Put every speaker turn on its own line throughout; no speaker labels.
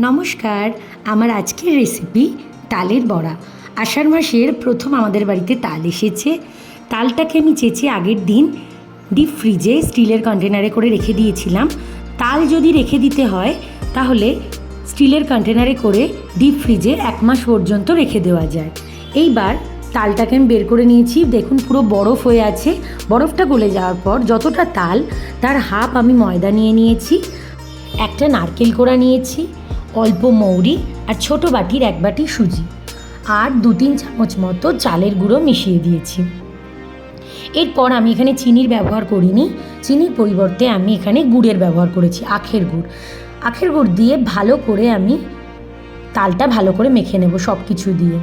নমস্কার। আমার আজকের রেসিপি তালের বড়া। আষাঢ় মাসের প্রথম আমাদের বাড়িতে তাল এসেছে। তালটাকে আমি চেঁচে আগের দিন ডিপ ফ্রিজে স্টিলের কন্টেনারে করে রেখে দিয়েছিলাম। তাল যদি রেখে দিতে হয় তাহলে স্টিলের কন্টেনারে করে ডিপ ফ্রিজে 1 মাস পর্যন্ত রেখে দেওয়া যায়। এইবার তালটাকে আমি বের করে নিয়েছি। দেখুন পুরো বরফ হয়ে আছে। বরফটা গলে যাওয়ার পর যতটা তাল তার হাফ আমি ময়দা নিয়ে নিয়েছি, একটা নারকেল কোড়া নিয়েছি, অল্প মৌরি আর ছোটো বাটির 1 বাটি সুজি আর 2-3 চামচ মতো চালের গুঁড়ো মিশিয়ে দিয়েছি। এরপর আমি এখানে চিনির ব্যবহার করিনি, চিনির পরিবর্তে আমি এখানে গুড়ের ব্যবহার করেছি, আখের গুড়। আখের গুড় দিয়ে ভালো করে আমি তালটা ভালো করে মেখে নেব। সব কিছু দিয়ে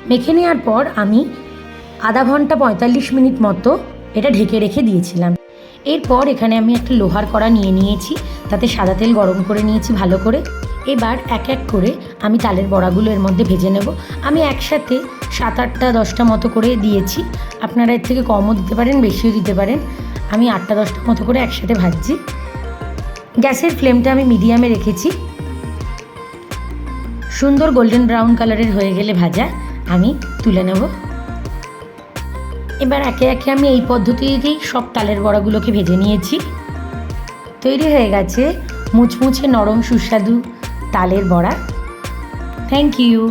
মেখে নেওয়ার পর আমি আধা ঘন্টা 45 মিনিট মতো এটা ঢেকে রেখে দিয়েছিলাম। এরপর এখানে আমি একটা লোহার কড়া নিয়ে নিয়েছি, তাতে সাদা তেল গরম করে নিয়েছি ভালো করে। এবার এক এক করে আমি তালের বড়াগুলো এর মধ্যে ভেজে নেব। আমি একসাথে 7-8টা 10টা মতো করে দিয়েছি, আপনারা এর থেকে কমও দিতে পারেন, বেশিও দিতে পারেন। আমি 8টা 10টা মতো করে একসাথে ভাজছি। গ্যাসের ফ্লেমটা আমি মিডিয়ামে রেখেছি। সুন্দর গোল্ডেন ব্রাউন কালারের হয়ে গেলে ভাজা আমি তুলে নেব। এবার একে একে আমি এই পদ্ধতিতেই সব তালের বড়াগুলোকে ভেজে নিয়েছি। তৈরি হয়ে গেছে মুচমুচে নরম সুস্বাদু তালের বড়া। Thank you.